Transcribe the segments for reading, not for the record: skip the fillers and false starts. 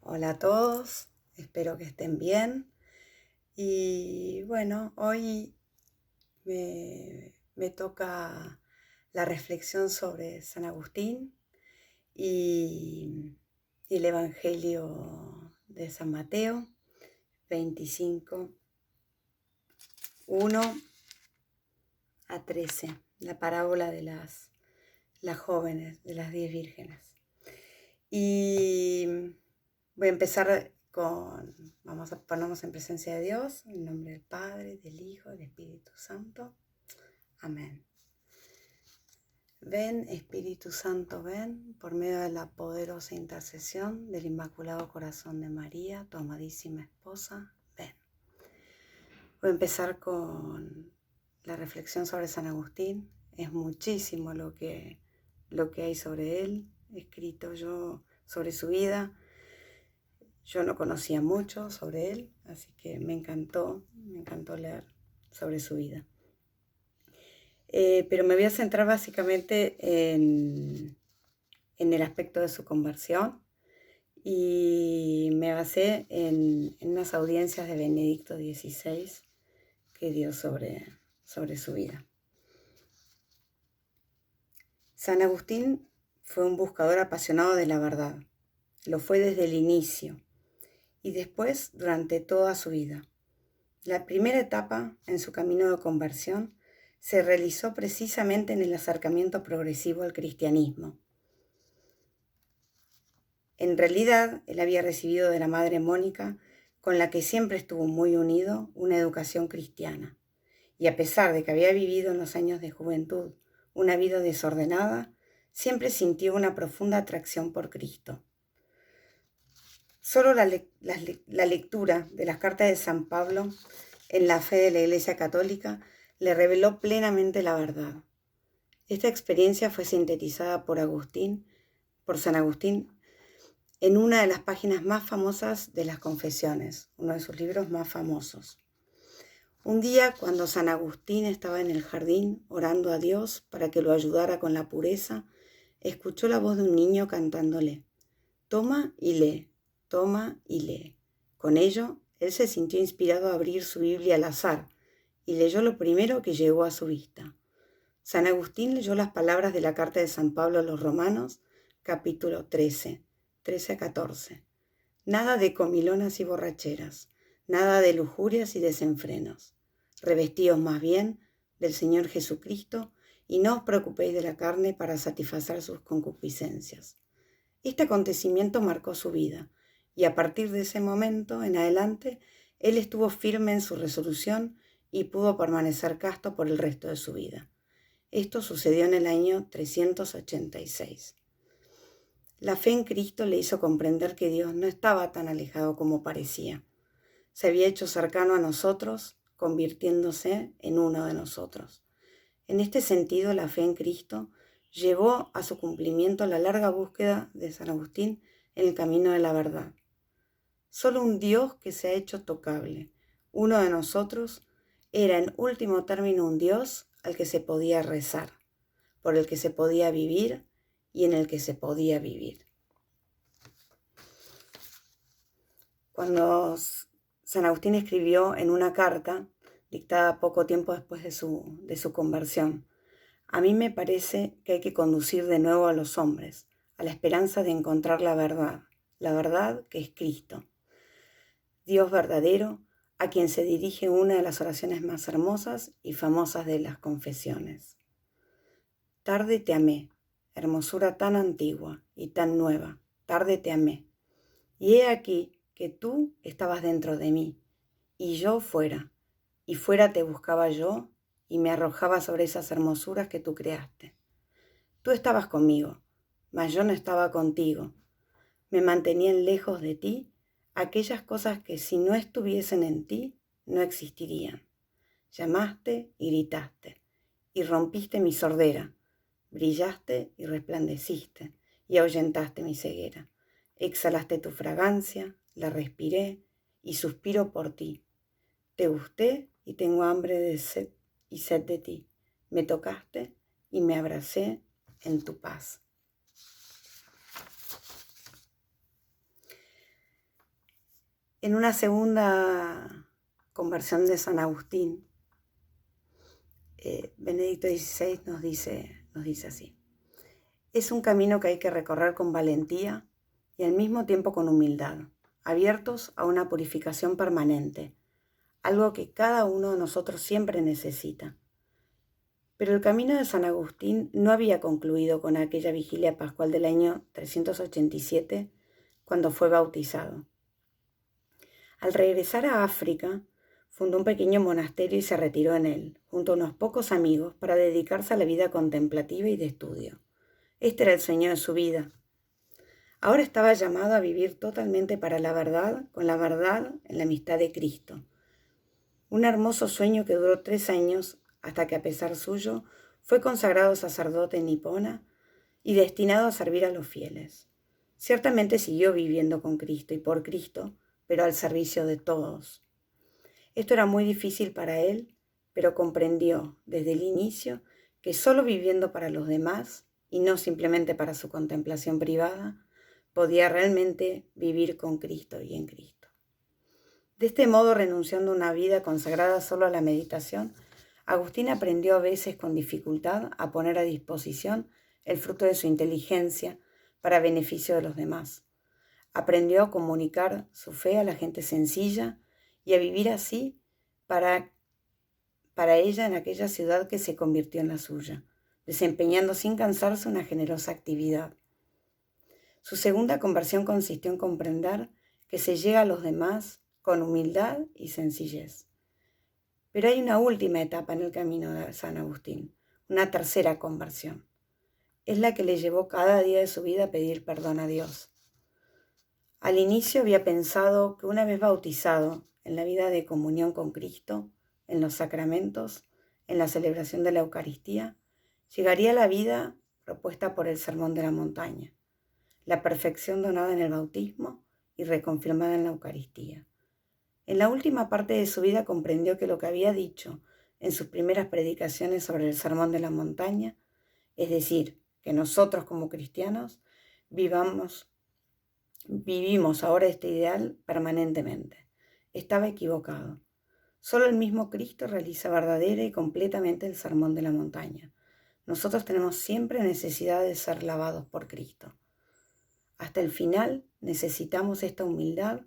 Hola a todos, espero que estén bien. Y bueno, hoy me toca la reflexión sobre San Agustín y el Evangelio de San Mateo 25, 1-13, la parábola de las jóvenes, de las 10 vírgenes. Y voy a empezar vamos a ponernos en presencia de Dios, en nombre del Padre, del Hijo, del Espíritu Santo. Amén. Ven, Espíritu Santo, ven, por medio de la poderosa intercesión del Inmaculado Corazón de María, tu amadísima esposa, ven. Voy a empezar con la reflexión sobre San Agustín. Es muchísimo lo que hay sobre él, escrito yo sobre su vida. Yo no conocía mucho sobre él, así que me encantó leer sobre su vida. Pero me voy a centrar básicamente en el aspecto de su conversión y me basé en unas audiencias de Benedicto XVI que dio sobre su vida. San Agustín fue un buscador apasionado de la verdad. Lo fue desde el inicio y después durante toda su vida. La primera etapa en su camino de conversión se realizó precisamente en el acercamiento progresivo al cristianismo. En realidad, él había recibido de la madre Mónica, con la que siempre estuvo muy unido, una educación cristiana. Y a pesar de que había vivido en los años de juventud una vida desordenada, siempre sintió una profunda atracción por Cristo. Solo la lectura de las cartas de San Pablo en la fe de la Iglesia Católica le reveló plenamente la verdad. Esta experiencia fue sintetizada por San Agustín, en una de las páginas más famosas de las Confesiones, uno de sus libros más famosos. Un día, cuando San Agustín estaba en el jardín orando a Dios para que lo ayudara con la pureza, escuchó la voz de un niño cantándole: «Toma y lee, toma y lee». Con ello, él se sintió inspirado a abrir su Biblia al azar y leyó lo primero que llegó a su vista. San Agustín leyó las palabras de la carta de San Pablo a los Romanos, capítulo 13, 13-14. Nada de comilonas y borracheras, nada de lujurias y desenfrenos. Revestíos más bien del Señor Jesucristo y no os preocupéis de la carne para satisfacer sus concupiscencias. Este acontecimiento marcó su vida y a partir de ese momento en adelante él estuvo firme en su resolución y pudo permanecer casto por el resto de su vida. Esto sucedió en el año 386. La fe en Cristo le hizo comprender que Dios no estaba tan alejado como parecía. Se había hecho cercano a nosotros, convirtiéndose en uno de nosotros. En este sentido, la fe en Cristo llevó a su cumplimiento la larga búsqueda de San Agustín en el camino de la verdad. Solo un Dios que se ha hecho tocable, uno de nosotros, era en último término un Dios al que se podía rezar, por el que se podía vivir y en el que se podía vivir. Cuando San Agustín escribió en una carta, dictada poco tiempo después de su conversión: «A mí me parece que hay que conducir de nuevo a los hombres a la esperanza de encontrar la verdad que es Cristo, Dios verdadero, a quien se dirige una de las oraciones más hermosas y famosas de las confesiones. Tarde te amé, hermosura tan antigua y tan nueva, tarde te amé. Y he aquí que tú estabas dentro de mí, y yo fuera, y fuera te buscaba yo, y me arrojaba sobre esas hermosuras que tú creaste. Tú estabas conmigo, mas yo no estaba contigo. Me mantenían lejos de ti aquellas cosas que si no estuviesen en ti, no existirían. Llamaste y gritaste, y rompiste mi sordera, brillaste y resplandeciste, y ahuyentaste mi ceguera. Exhalaste tu fragancia, la respiré, y suspiro por ti. Te gusté y tengo hambre de sed y sed de ti. Me tocaste y me abracé en tu paz». En una segunda conversión de San Agustín, Benedicto XVI nos dice así: es un camino que hay que recorrer con valentía y al mismo tiempo con humildad, abiertos a una purificación permanente, algo que cada uno de nosotros siempre necesita. Pero el camino de San Agustín no había concluido con aquella vigilia pascual del año 387, cuando fue bautizado. Al regresar a África, fundó un pequeño monasterio y se retiró en él, junto a unos pocos amigos, para dedicarse a la vida contemplativa y de estudio. Este era el sueño de su vida. Ahora estaba llamado a vivir totalmente para la verdad, con la verdad en la amistad de Cristo. Un hermoso sueño que duró 3 años, hasta que a pesar suyo fue consagrado sacerdote en Hipona y destinado a servir a los fieles. Ciertamente siguió viviendo con Cristo y por Cristo, pero al servicio de todos. Esto era muy difícil para él, pero comprendió desde el inicio que solo viviendo para los demás y no simplemente para su contemplación privada, podía realmente vivir con Cristo y en Cristo. De este modo, renunciando a una vida consagrada solo a la meditación, Agustín aprendió a veces con dificultad a poner a disposición el fruto de su inteligencia para beneficio de los demás. Aprendió a comunicar su fe a la gente sencilla y a vivir así para ella en aquella ciudad que se convirtió en la suya, desempeñando sin cansarse una generosa actividad. Su segunda conversión consistió en comprender que se llega a los demás con humildad y sencillez. Pero hay una última etapa en el camino de San Agustín, una tercera conversión. Es la que le llevó cada día de su vida a pedir perdón a Dios. Al inicio había pensado que una vez bautizado en la vida de comunión con Cristo, en los sacramentos, en la celebración de la Eucaristía, llegaría a la vida propuesta por el Sermón de la Montaña, la perfección donada en el bautismo y reconfirmada en la Eucaristía. En la última parte de su vida comprendió que lo que había dicho en sus primeras predicaciones sobre el Sermón de la Montaña, es decir, que nosotros como cristianos vivimos ahora este ideal permanentemente. Estaba equivocado. Solo el mismo Cristo realiza verdadera y completamente el Sermón de la Montaña. Nosotros tenemos siempre necesidad de ser lavados por Cristo. Hasta el final necesitamos esta humildad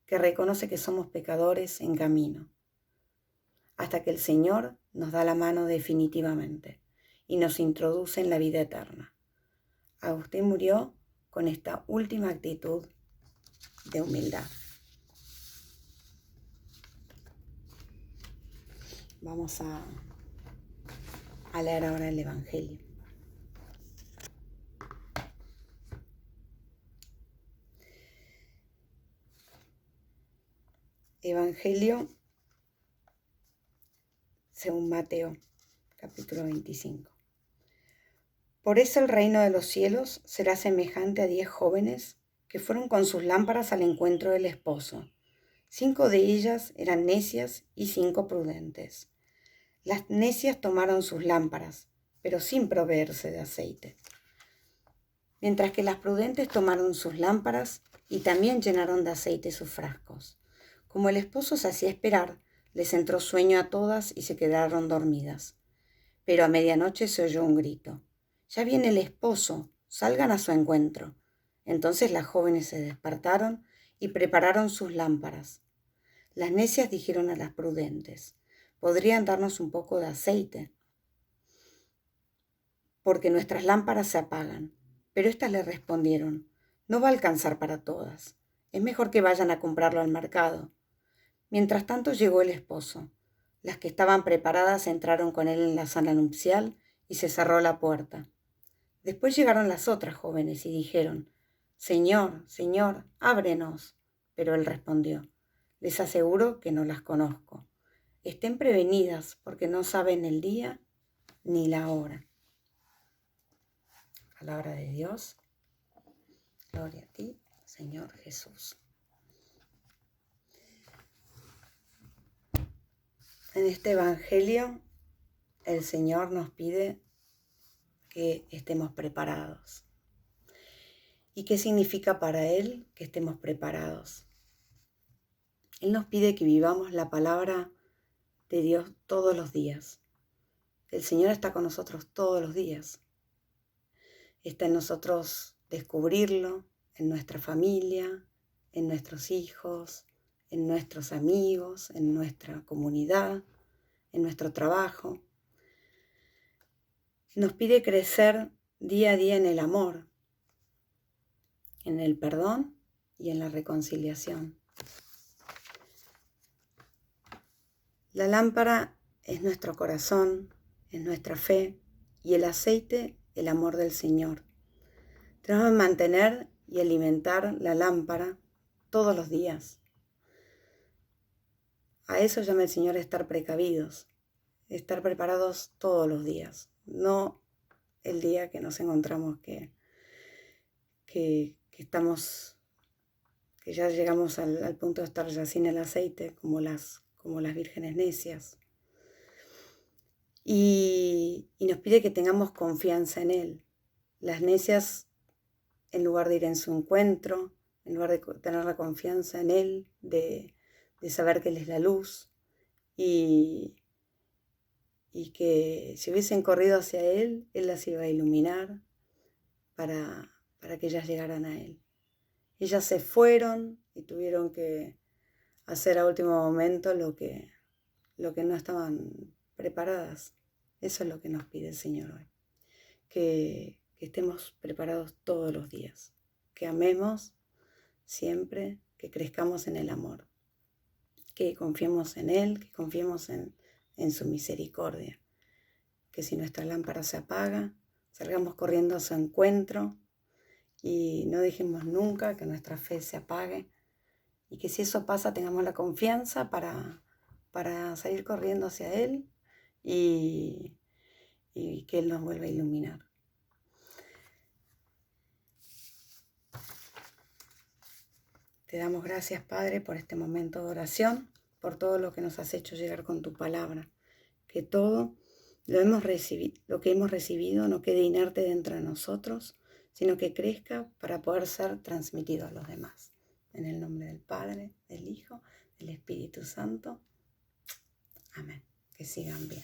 que reconoce que somos pecadores en camino, hasta que el Señor nos da la mano definitivamente y nos introduce en la vida eterna. Agustín murió con esta última actitud de humildad. Vamos a leer ahora el Evangelio. Evangelio según Mateo, capítulo 25. Por eso el reino de los cielos será semejante a 10 jóvenes que fueron con sus lámparas al encuentro del esposo. 5 de ellas eran necias y 5 prudentes. Las necias tomaron sus lámparas, pero sin proveerse de aceite, mientras que las prudentes tomaron sus lámparas y también llenaron de aceite sus frascos. Como el esposo se hacía esperar, les entró sueño a todas y se quedaron dormidas. Pero a medianoche se oyó un grito: «Ya viene el esposo, salgan a su encuentro». Entonces las jóvenes se despertaron y prepararon sus lámparas. Las necias dijeron a las prudentes: «¿Podrían darnos un poco de aceite? Porque nuestras lámparas se apagan». Pero éstas le respondieron: «No va a alcanzar para todas. Es mejor que vayan a comprarlo al mercado». Mientras tanto llegó el esposo. Las que estaban preparadas entraron con él en la sala nupcial y se cerró la puerta. Después llegaron las otras jóvenes y dijeron: «Señor, Señor, ábrenos». Pero él respondió: «Les aseguro que no las conozco. Estén prevenidas porque no saben el día ni la hora». Palabra de Dios. Gloria a ti, Señor Jesús. En este Evangelio, el Señor nos pide que estemos preparados. ¿Y qué significa para Él que estemos preparados? Él nos pide que vivamos la palabra de Dios todos los días. El Señor está con nosotros todos los días. Está en nosotros descubrirlo, en nuestra familia, en nuestros hijos, en nuestros amigos, en nuestra comunidad, en nuestro trabajo. Nos pide crecer día a día en el amor, en el perdón y en la reconciliación. La lámpara es nuestro corazón, es nuestra fe, y el aceite, el amor del Señor. Tenemos que mantener y alimentar la lámpara todos los días. A eso llama el Señor estar precavidos, estar preparados todos los días, no el día que nos encontramos que estamos, que ya llegamos al punto de estar ya sin el aceite, como las vírgenes necias. Y nos pide que tengamos confianza en Él. Las necias, en lugar de ir en su encuentro, en lugar de tener la confianza en Él, de saber que Él es la luz, y que si hubiesen corrido hacia Él, Él las iba a iluminar para que ellas llegaran a Él. Ellas se fueron y tuvieron que hacer a último momento lo que no estaban preparadas. Eso es lo que nos pide el Señor hoy. Que estemos preparados todos los días. Que amemos siempre, que crezcamos en el amor. Que confiemos en Él, que confiemos en su misericordia. Que si nuestra lámpara se apaga, salgamos corriendo a su encuentro y no dejemos nunca que nuestra fe se apague. Y que si eso pasa, tengamos la confianza para salir corriendo hacia Él y que Él nos vuelva a iluminar. Te damos gracias, Padre, por este momento de oración, por todo lo que nos has hecho llegar con tu palabra. Que todo lo que hemos recibido no quede inerte dentro de nosotros, sino que crezca para poder ser transmitido a los demás. En el nombre del Padre, del Hijo, del Espíritu Santo. Amén. Que sigan bien.